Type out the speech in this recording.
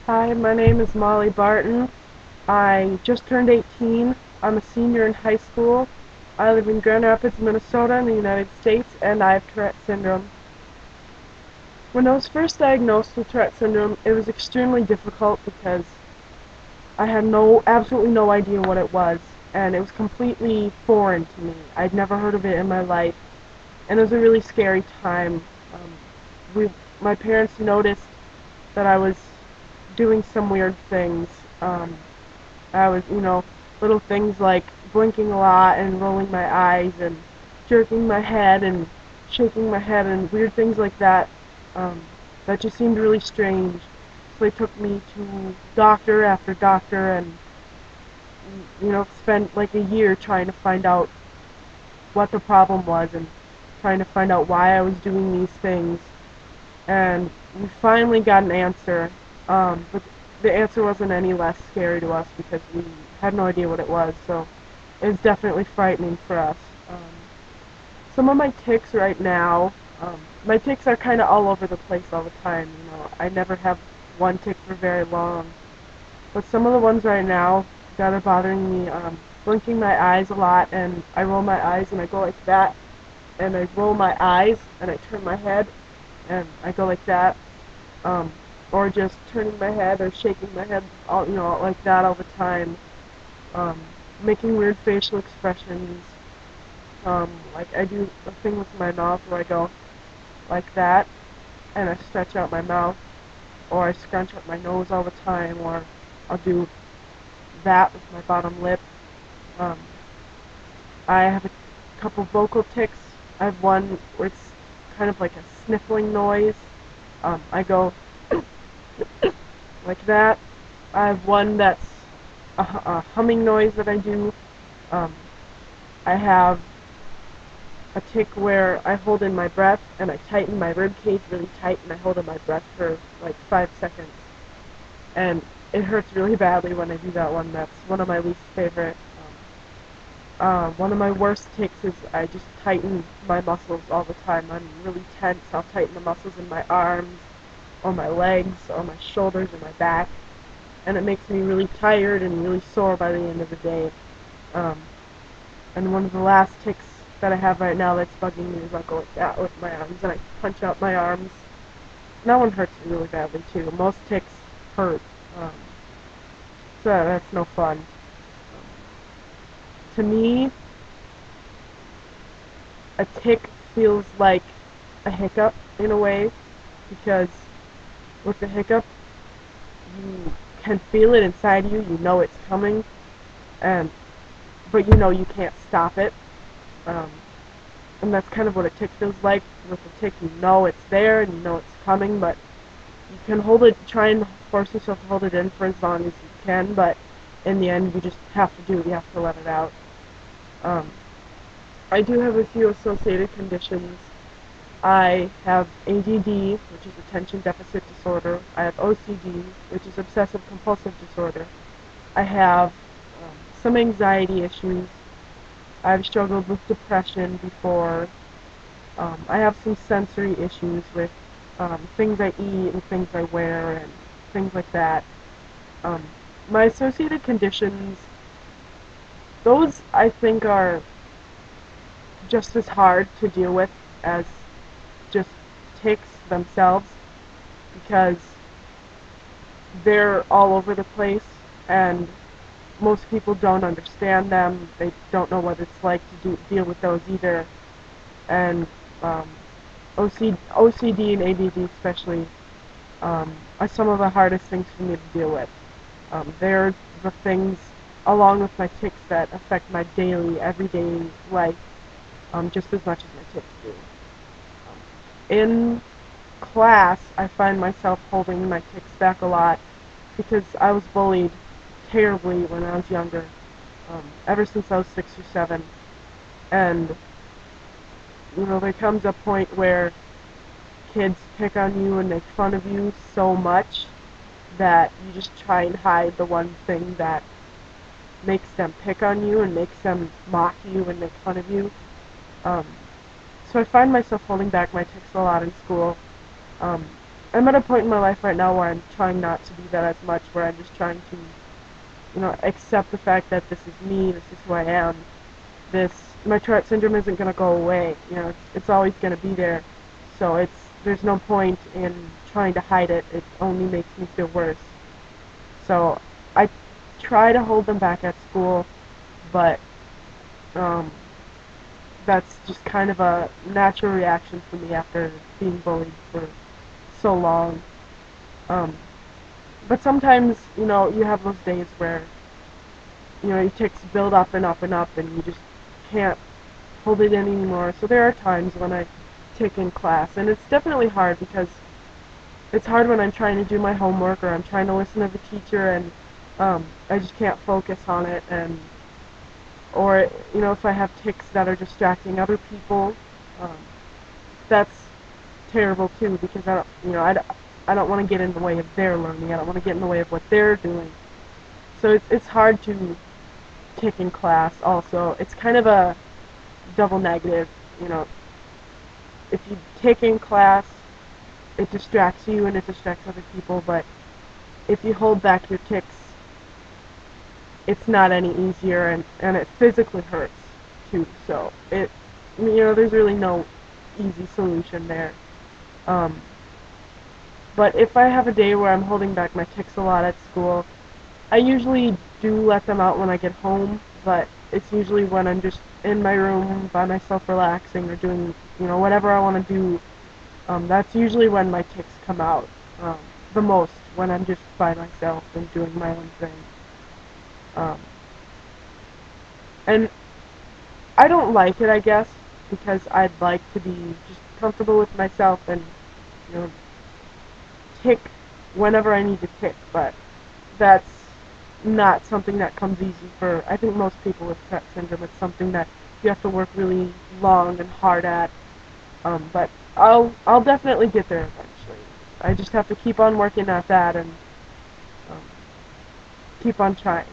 Hi, my name is Molly Barton. I just turned 18. I'm a senior in high school. I live in Grand Rapids, Minnesota in the United States, and I have Tourette Syndrome. When I was first diagnosed with Tourette Syndrome, it was extremely difficult because I had absolutely no idea what it was, and it was completely foreign to me. I'd never heard of it in my life, and it was a really scary time. Um, my parents noticed that I was doing some weird things. I was, little things like blinking a lot and rolling my eyes and jerking my head and shaking my head and weird things like that. Um, that just seemed really strange. So they took me to doctor after doctor and, spent like a year trying to find out what the problem was and trying to find out why I was doing these things. And we finally got an answer, but the answer wasn't any less scary to us because we had no idea what it was, so it was definitely frightening for us. Some of my tics right now, my tics are kind of all over the place all the time. I never have one tick for very long, but some of the ones right now that are bothering me, blinking my eyes a lot, and I roll my eyes and I go like that, and I roll my eyes and I turn my head and I go like that, or just turning my head or shaking my head, like that all the time, um, making weird facial expressions, like I do a thing with my mouth where I go like that, and I stretch out my mouth, or I scrunch up my nose all the time, or I'll do that with my bottom lip. Um, I have a couple vocal tics. I have one where it's kind of like a sniffling noise. I go like that. I have one that's a humming noise that I do. Um, I have a tic where I hold in my breath and I tighten my rib cage really tight and I hold in my breath for like 5 seconds. And it hurts really badly when I do that one. That's one of my least favorite. One of my worst tics is I just tighten my muscles all the time. I'm really tense. I'll tighten the muscles in my arms or my legs or my shoulders or my back. And it makes me really tired and really sore by the end of the day. Um, and one of the last tics that I have right now that's bugging me is I'll go like that with my arms and I punch out my arms. And that one hurts me really badly too. Most tics hurt. Um, so that's no fun. To me, a tic feels like a hiccup in a way because with the hiccup, you can feel it inside you. You know it's coming, and but you can't stop it. Um, and that's kind of what a tic feels like. With a tic, you know it's there and you know it's coming, but you can hold it. Try and force yourself to hold it in for as long as you can, but in the end, you just have to do it. You have to let it out. Um, I do have a few associated conditions. I have ADD, which is attention deficit disorder. I have OCD, which is obsessive compulsive disorder. I have some anxiety issues. I've struggled with depression before. I have some sensory issues with things I eat and things I wear and things like that. Um, my associated conditions, those I think are just as hard to deal with as just tics themselves because they're all over the place and most people don't understand them. They don't know what it's like to deal with those either. And um, OCD and ADD especially are some of the hardest things for me to deal with. They're the things, along with my tics, that affect my daily, everyday life just as much as my tics do. In class, I find myself holding my tics back a lot because I was bullied terribly when I was younger, ever since I was 6 or 7. And, there comes a point where kids pick on you and make fun of you so much that you just try and hide the one thing that makes them pick on you and makes them mock you and make fun of you. So I find myself holding back my tics a lot in school. Um, I'm at a point in my life right now where I'm trying not to do that as much, where I'm just trying to, accept the fact that this is me, this is who I am. This My Tourette syndrome isn't gonna go away. It's always gonna be there. So there's no point in trying to hide it. It only makes me feel worse. So I try to hold them back at school, but um, that's just kind of a natural reaction for me after being bullied for so long. Um, but sometimes, you have those days where, your tics build up and up and up, and you just can't hold it in anymore. So there are times when I tic in class, and it's definitely hard because it's hard when I'm trying to do my homework or I'm trying to listen to the teacher, and I just can't focus on it, and or if I have tics that are distracting other people, um, that's terrible too, because I don't want to get in the way of their learning. I don't want to get in the way of what they're doing. So it's hard to tic in class. Also, it's kind of a double negative. You know, if you tic in class, it distracts you and it distracts other people. But if you hold back your tics, it's not any easier, and it physically hurts too. So there's really no easy solution there. Um, but if I have a day where I'm holding back my tics a lot at school, I usually do let them out when I get home, but it's usually when I'm just in my room by myself relaxing or doing, whatever I want to do. That's usually when my tics come out the most, when I'm just by myself and doing my own thing. Um, and I don't like it, I guess, because I'd like to be just comfortable with myself and, you know, tick whenever I need to tick, but that's not something that comes easy for, I think, most people with Tourette syndrome. It's something that you have to work really long and hard at, but I'll definitely get there eventually. I just have to keep on working at that and um, keep on trying.